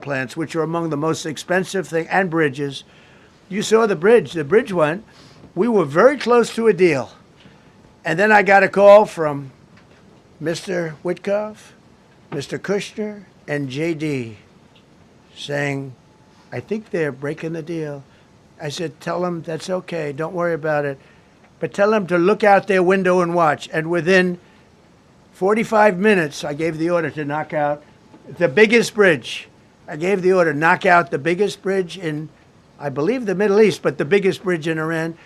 plants, which are among the most expensive thing, and bridges. You saw the bridge. The bridge went. We were very close to a deal. And then I got a call from Mr. Witkoff, Mr. Kushner, and JD saying, I think they're breaking the deal. I said, tell them that's okay. Don't worry about it. But tell them to look out their window and watch. And within 45 minutes, I gave the order to knock out the biggest bridge. I gave the order, knock out the biggest bridge in, I believe, the Middle East, but the biggest bridge in Iran.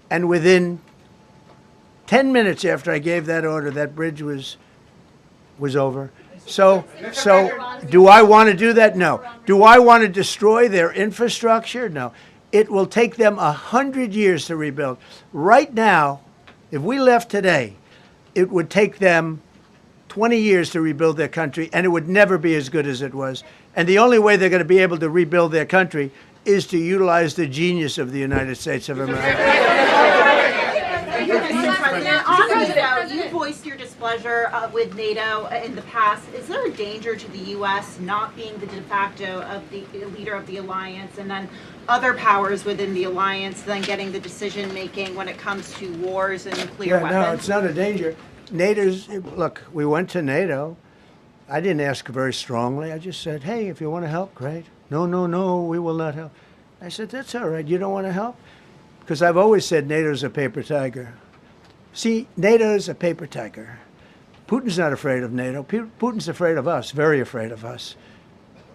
And within 10 minutes after I gave that order, that bridge was over. So do I want to do that? No. Do I want to destroy their infrastructure? No. It will take them 100 years to rebuild. Right now, if we left today, it would take them 20 years to rebuild their country, and it would never be as good as it was. And the only way they're going to be able to rebuild their country is to utilize the genius of the United States of America. You voiced your displeasure with NATO in the past. Is there a danger to the U.S. not being the de facto of the leader of the alliance, and then other powers within the alliance then getting the decision making when it comes to wars and nuclear weapons? No, it's not a danger. Look, we went to NATO. I didn't ask very strongly. I just said, hey, if you want to help, great. No, we will not help. I said, that's all right. You don't want to help? Because I've always said NATO's a paper tiger. See, NATO's a paper tiger. Putin's not afraid of NATO. Putin's afraid of us, very afraid of us.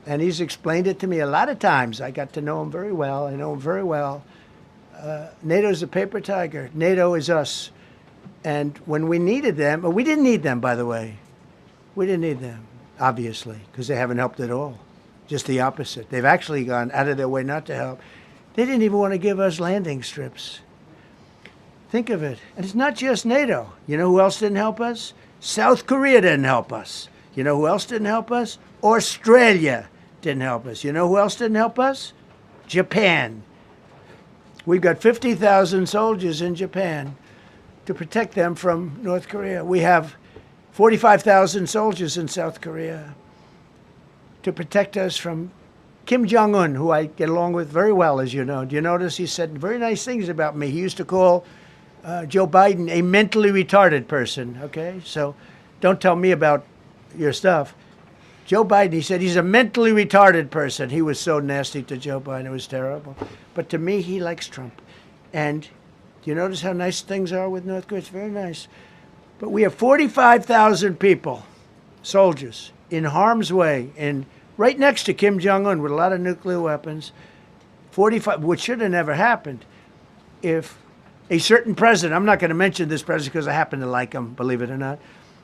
And he's explained it to me a lot of times. I got to know him very well. I know him very well. NATO's a paper tiger. NATO is us. And when we needed them, we didn't need them, by the way. We didn't need them, obviously, because they haven't helped at all. Just the opposite. They've actually gone out of their way not to help. They didn't even want to give us landing strips. Think of it. And it's not just NATO. You know who else didn't help us? South Korea didn't help us. You know who else didn't help us? Australia didn't help us. You know who else didn't help us? Japan. We've got 50,000 soldiers in Japan to protect them from North Korea. We have 45,000 soldiers in South Korea to protect us from Kim Jong-un, who I get along with very well, as you know. Do you notice he said very nice things about me? He used to call Joe Biden a mentally retarded person, okay? So don't tell me about your stuff. Joe Biden, he said he's a mentally retarded person. He was so nasty to Joe Biden. It was terrible. But to me, he likes Trump. And do you notice how nice things are with North Korea? It's very nice. But we have 45,000 people, soldiers, in harm's way, right next to Kim Jong-un with a lot of nuclear weapons. 45, which should have never happened if a certain president, I'm not going to mention this president because I happen to like him, believe it or not,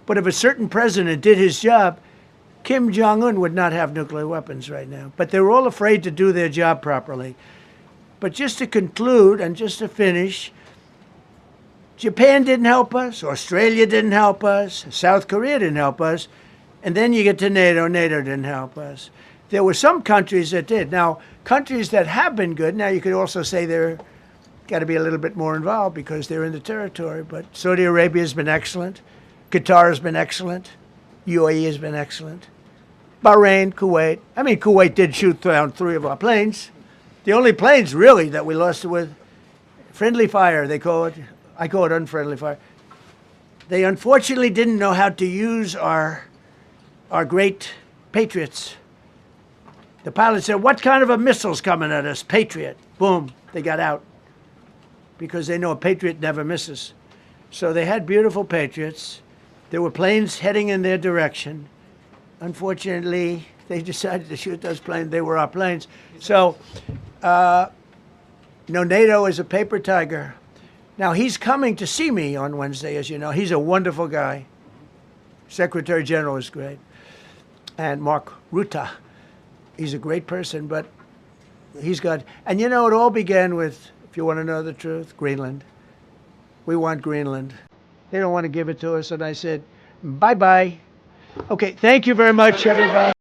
but if a certain president did his job, Kim Jong-un would not have nuclear weapons right now. But they're all afraid to do their job properly. But just to conclude and just to finish, Japan didn't help us, Australia didn't help us, South Korea didn't help us, and then you get to NATO. NATO didn't help us. There were some countries that did. Now, countries that have been good, now you could also say they're got to be a little bit more involved because they're in the territory, but Saudi Arabia has been excellent. Qatar has been excellent. UAE has been excellent. Bahrain, Kuwait. I mean, Kuwait did shoot down 3 of our planes. The only planes, really, that we lost with friendly fire, they call it. I call it unfriendly fire. They unfortunately didn't know how to use our great Patriots. The pilot said, what kind of a missile's coming at us? Patriot. Boom, they got out. Because they know a Patriot never misses. So they had beautiful Patriots. There were planes heading in their direction. Unfortunately, they decided to shoot those planes. They were our planes. So, NATO is a paper tiger. Now, he's coming to see me on Wednesday, as you know. He's a wonderful guy. Secretary General is great. And Mark Rutte, he's a great person, but he's got... And it all began with, if you want to know the truth, Greenland. We want Greenland. They don't want to give it to us, and I said, bye-bye. Okay, thank you very much, everybody.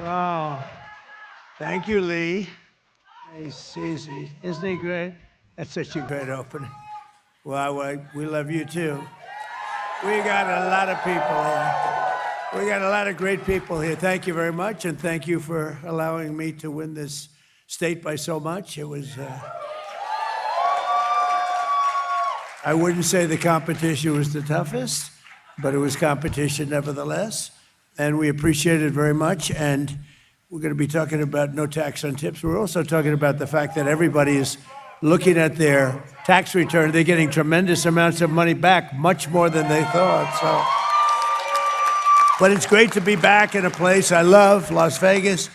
Oh, thank you, Lee. Hey, Cece, isn't he great? That's such a great opening. Well, we love you too. We got a lot of people here. We got a lot of great people here. Thank you very much, and thank you for allowing me to win this state by so much. It was, I wouldn't say the competition was the toughest, but it was competition nevertheless. And we appreciate it very much. And we're going to be talking about no tax on tips. We're also talking about the fact that everybody is looking at their tax return. They're getting tremendous amounts of money back, much more than they thought. But it's great to be back in a place I love, Las Vegas.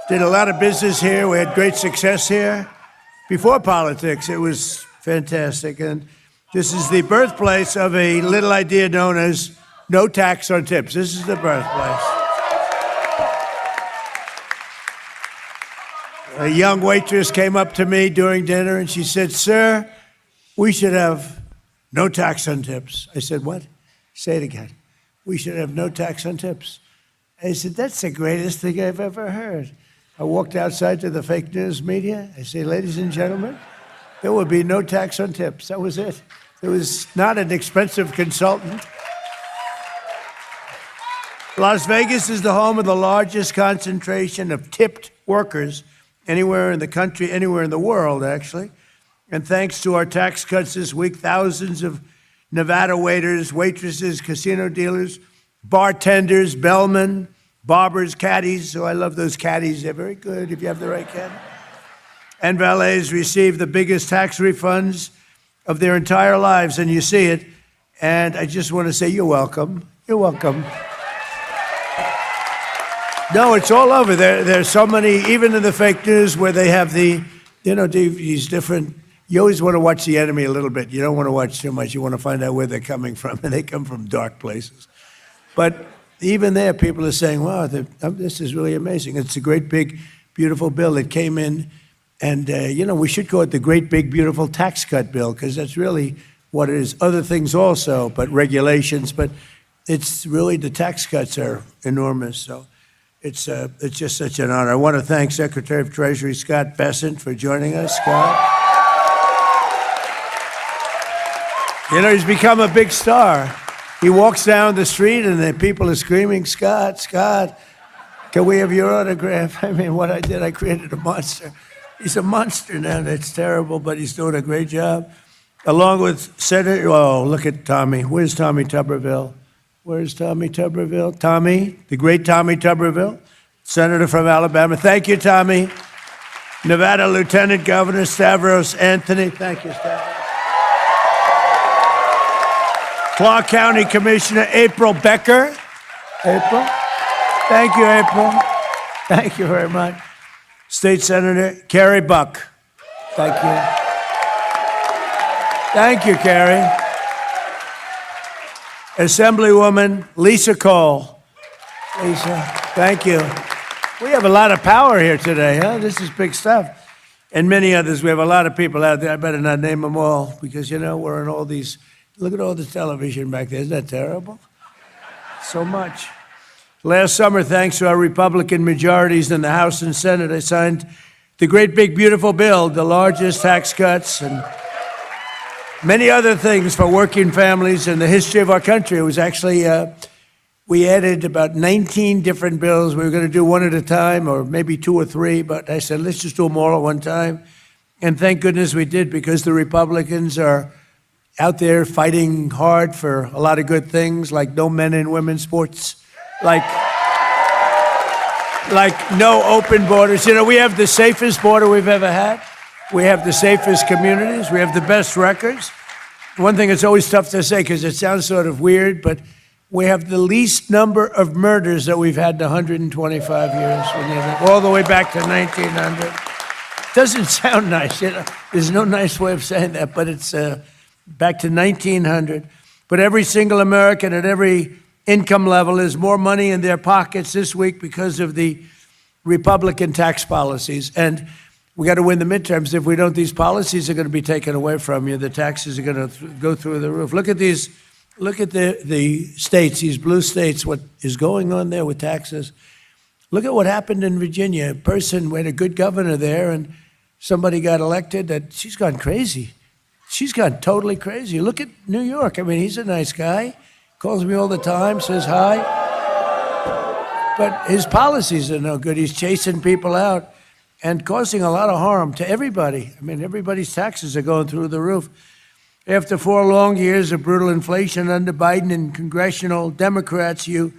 Did a lot of business here. We had great success here. Before politics, it was fantastic. And this is the birthplace of a little idea known as no tax on tips. This is the birthplace. A young waitress came up to me during dinner and she said, "Sir, we should have no tax on tips." I said, "What?" Say it again. "We should have no tax on tips." I said, "That's the greatest thing I've ever heard." I walked outside to the fake news media. I say, "Ladies and gentlemen, there will be no tax on tips." That was it. It was not an expensive consultant. Las Vegas is the home of the largest concentration of tipped workers anywhere in the country, anywhere in the world, actually. And thanks to our tax cuts this week, thousands of Nevada waiters, waitresses, casino dealers, bartenders, bellmen, barbers, caddies. So I love those caddies. They're very good if you have the right caddy. And valets receive the biggest tax refunds of their entire lives, and you see it. And I just want to say, you're welcome. You're welcome. No, it's all over. There's so many, even in the fake news, where they have these different. You always want to watch the enemy a little bit. You don't want to watch too much. You want to find out where they're coming from, and they come from dark places. But even there, people are saying, "Wow, this is really amazing." It's a great, big, beautiful bill that came in, and we should call it the great, big, beautiful tax cut bill, because that's really what it is. Other things also, but regulations. But it's really, the tax cuts are enormous. So. It's just such an honor. I want to thank Secretary of Treasury Scott Bessent for joining us. Scott, he's become a big star. He walks down the street and the people are screaming, "Scott, Scott, can we have your autograph?" I mean, what I did, I created a monster. He's a monster now. That's terrible, but he's doing a great job. Along with Senator, oh, look at Tommy. Where's Tommy Tuberville? Where's Tommy Tuberville? Tommy, the great Tommy Tuberville, Senator from Alabama. Thank you, Tommy. Nevada Lieutenant Governor Stavros Anthony. Thank you, Stavros. Clark County Commissioner April Becker. April. Thank you, April. Thank you very much. State Senator Carrie Buck. Thank you. Thank you, Carrie. Assemblywoman Lisa Cole. Lisa, thank you. We have a lot of power here today, huh? This is big stuff. And many others. We have a lot of people out there. I better not name them all because, we're in all these. Look at all the television back there. Isn't that terrible? So much. Last summer, thanks to our Republican majorities in the House and Senate, I signed the great, big, beautiful bill, the largest tax cuts and many other things for working families in the history of our country. It was actually, we added about 19 different bills. We were going to do one at a time or maybe two or three, but I said, let's just do them all at one time. And thank goodness we did, because the Republicans are out there fighting hard for a lot of good things, like no men and women's sports, like no open borders. We have the safest border we've ever had. We have the safest communities. We have the best records. One thing that's always tough to say because it sounds sort of weird, but we have the least number of murders that we've had in 125 years, all the way back to 1900. Doesn't sound nice, There's no nice way of saying that, but it's back to 1900. But every single American at every income level has more money in their pockets this week because of the Republican tax policies. And we got to win the midterms. If we don't, these policies are going to be taken away from you. The taxes are going to go through the roof. Look at these. Look at the states, these blue states, what is going on there with taxes. Look at what happened in Virginia. A person, we had a good governor there, and somebody got elected that she's gone crazy. She's gone totally crazy. Look at New York. I mean, he's a nice guy. Calls me all the time, says hi. But his policies are no good. He's chasing people out and causing a lot of harm to everybody. I mean, everybody's taxes are going through the roof. After 4 long years of brutal inflation under Biden and congressional Democrats, you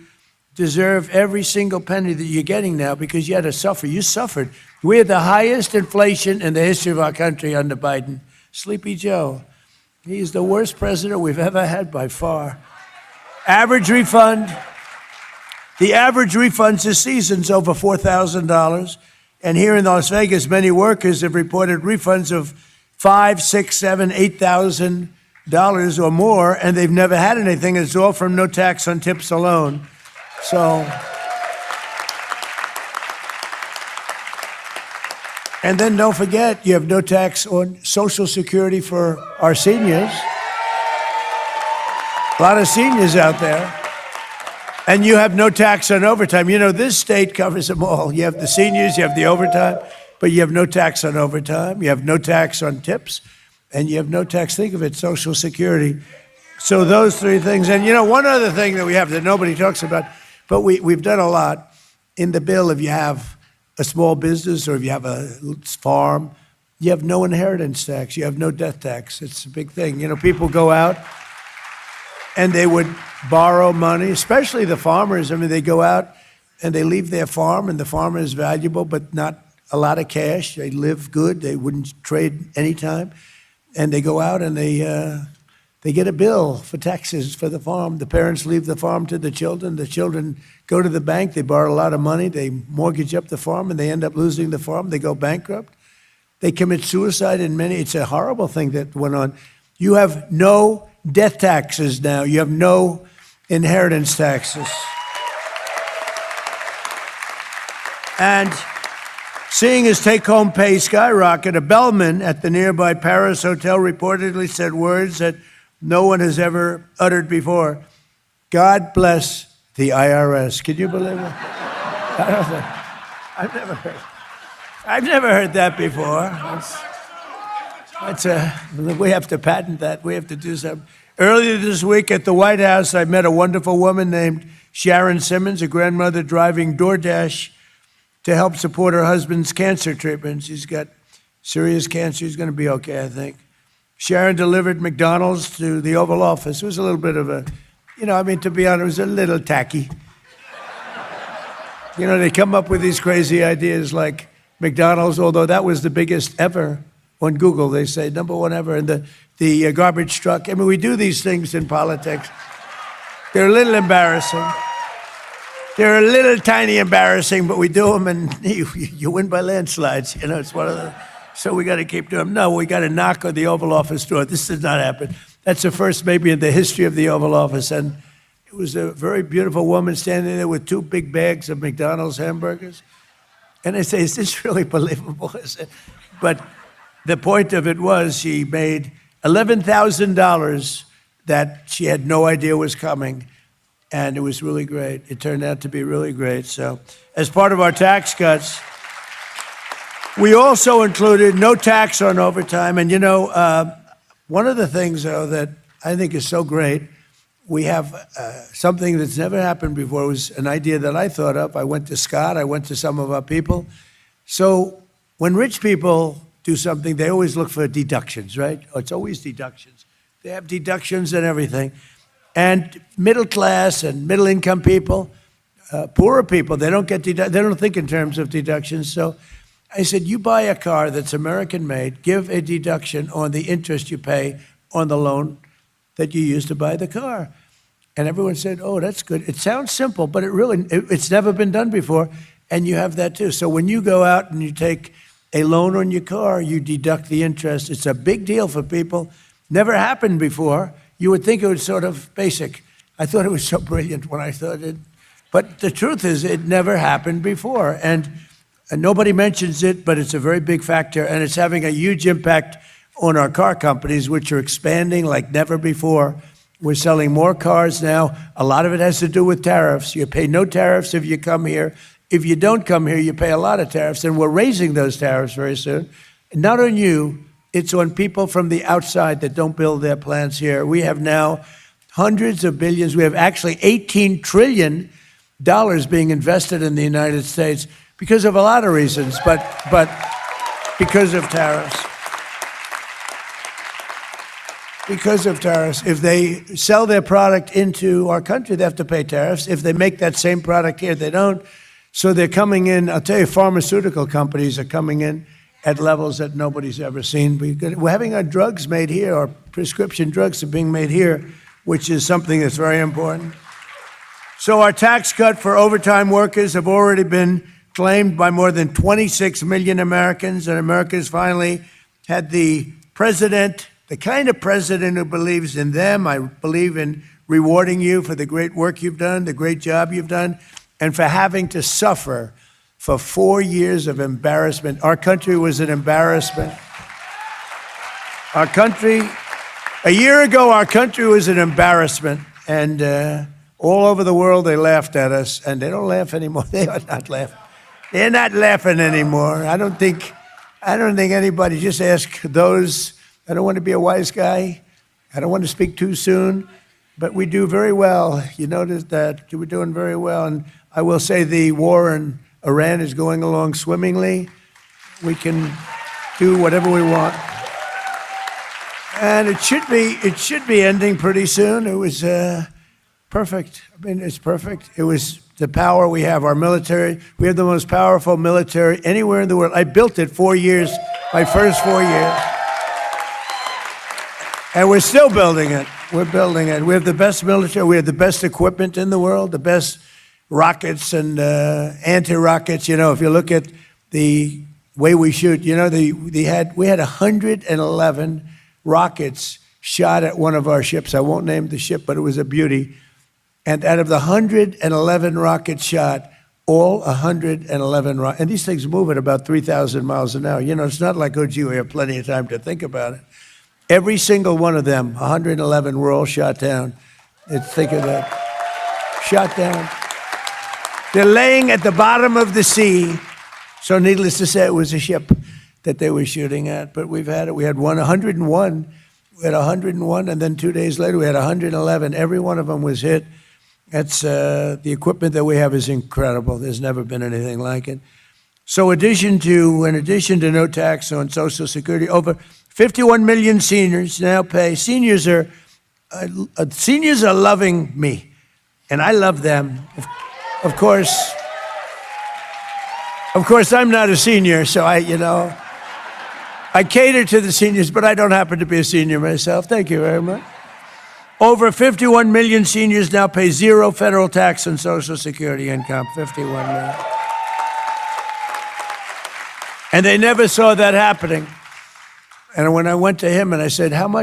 deserve every single penny that you're getting now because you had to suffer. You suffered. We had the highest inflation in the history of our country under Biden. Sleepy Joe. He's the worst president we've ever had by far. Average refund. The average refund this season's over $4,000. And here in Las Vegas, many workers have reported refunds of $5,000, $6,000, $7,000, $8,000 or more, and they've never had anything. It's all from no tax on tips alone. So, and then don't forget, you have no tax on Social Security for our seniors. A lot of seniors out there. And you have no tax on overtime. You know, this state covers them all. You have the seniors, you have the overtime, but you have no tax on overtime. You have no tax on tips, and you have no tax, think of it, Social Security. So those 3 things. And, you know, one other thing that we have that nobody talks about, but we've done a lot in the bill. If you have a small business or if you have a farm, you have no inheritance tax. You have no death tax. It's a big thing. You know, people go out and they would borrow money, especially the farmers. I mean, they go out and they leave their farm, and the farm is valuable, but not a lot of cash. They live good. They wouldn't trade anytime. And they go out and they get a bill for taxes for the farm. The parents leave the farm to the children. The children go to the bank. They borrow a lot of money. They mortgage up the farm, and they end up losing the farm. They go bankrupt. They commit suicide in many. It's a horrible thing that went on. You have no death taxes now. You have no inheritance taxes. And seeing his take-home pay skyrocket, a bellman at the nearby Paris hotel reportedly said words that no one has ever uttered before. God bless the IRS. Can you believe it? I've never heard that before. We have to patent that. We have to do something. Earlier this week at the White House, I met a wonderful woman named Sharon Simmons, a grandmother driving DoorDash to help support her husband's cancer treatment. She's got serious cancer. She's going to be okay, I think. Sharon delivered McDonald's to the Oval Office. It was a little bit of a, to be honest, it was a little tacky. They come up with these crazy ideas like McDonald's, although that was the biggest ever on Google. They say #1 ever. And the garbage truck. I mean, we do these things in politics. They're a little embarrassing. They're a little tiny embarrassing, but we do them, and you win by landslides. It's one of the. So we got to keep doing them. No, we got to knock on the Oval Office door. This did not happen. That's the first maybe in the history of the Oval Office. And it was a very beautiful woman standing there with 2 big bags of McDonald's hamburgers. And I say, is this really believable? I said, but the point of it was she made $11,000 that she had no idea was coming. And it was really great. It turned out to be really great. So as part of our tax cuts, we also included no tax on overtime. And, one of the things, though, that I think is so great, we have something that's never happened before. It was an idea that I thought up. I went to Scott. I went to some of our people. So when rich people do something, they always look for deductions, right? It's always deductions. They have deductions and everything. And middle class and middle income people, poorer people, they don't get they don't think in terms of deductions. So I said, you buy a car that's American made, give a deduction on the interest you pay on the loan that you used to buy the car. And everyone said, oh, that's good. It sounds simple, but it's never been done before. And you have that too. So when you go out and you take a loan on your car, you deduct the interest. It's a big deal for people. Never happened before. You would think it was sort of basic. I thought it was so brilliant when I thought it. But the truth is, it never happened before. And nobody mentions it, but it's a very big factor. And it's having a huge impact on our car companies, which are expanding like never before. We're selling more cars now. A lot of it has to do with tariffs. You pay no tariffs if you come here. If you don't come here, you pay a lot of tariffs, and we're raising those tariffs very soon. And not on you, it's on people from the outside that don't build their plants here. We have now hundreds of billions. We have actually $18 trillion being invested in the United States because of a lot of reasons, but because of tariffs. Because of tariffs. If they sell their product into our country, they have to pay tariffs. If they make that same product here, they don't. So they're coming in, I'll tell you, pharmaceutical companies are coming in at levels that nobody's ever seen. We're having our drugs made here, our prescription drugs are being made here, which is something that's very important. So our tax cut for overtime workers have already been claimed by more than 26 million Americans, and America's finally had the president, the kind of president who believes in them. I believe in rewarding you for the great work you've done, the great job you've done, and for having to suffer for 4 years of embarrassment. Our country was an embarrassment. Our country, a year ago, our country was an embarrassment, and all over the world they laughed at us, and they don't laugh anymore. They are not laughing. They're not laughing anymore. I don't think anybody. Just ask those. I don't want to be a wise guy. I don't want to speak too soon, but we do very well. You notice that we're doing very well, and I will say the war in Iran is going along swimmingly. We can do whatever we want, and it should be ending pretty soon. It was perfect. I mean, it's perfect. It was the power we have, our military. We have the most powerful military anywhere in the world. I built it 4 years, my first 4 years. And we're still building it. We're building it. We have the best military. We have the best equipment in the world, the best rockets and anti-rockets. You know, if you look at the way we shoot, you know, we had 111 rockets shot at one of our ships. I won't name the ship, but it was a beauty. And out of the 111 rockets shot, all 111 rockets, and these things move at about 3,000 miles an hour. You know, it's not like, oh, gee, we have plenty of time to think about it. Every single one of them, 111, were all shot down. Think of that. Shot down. They're laying at the bottom of the sea. So needless to say, it was a ship that they were shooting at. But we've had it. We had 101. We had 101, and then 2 days later, we had 111. Every one of them was hit. That's the equipment that we have is incredible. There's never been anything like it. So in addition to no tax on Social Security, over 51 million seniors now pay. Seniors are loving me, and I love them. Of course, I'm not a senior, so I cater to the seniors, but I don't happen to be a senior myself. Thank you very much. Over 51 million seniors now pay zero federal tax on Social Security income. 51 million. And they never saw that happening. And when I went to him and I said, how much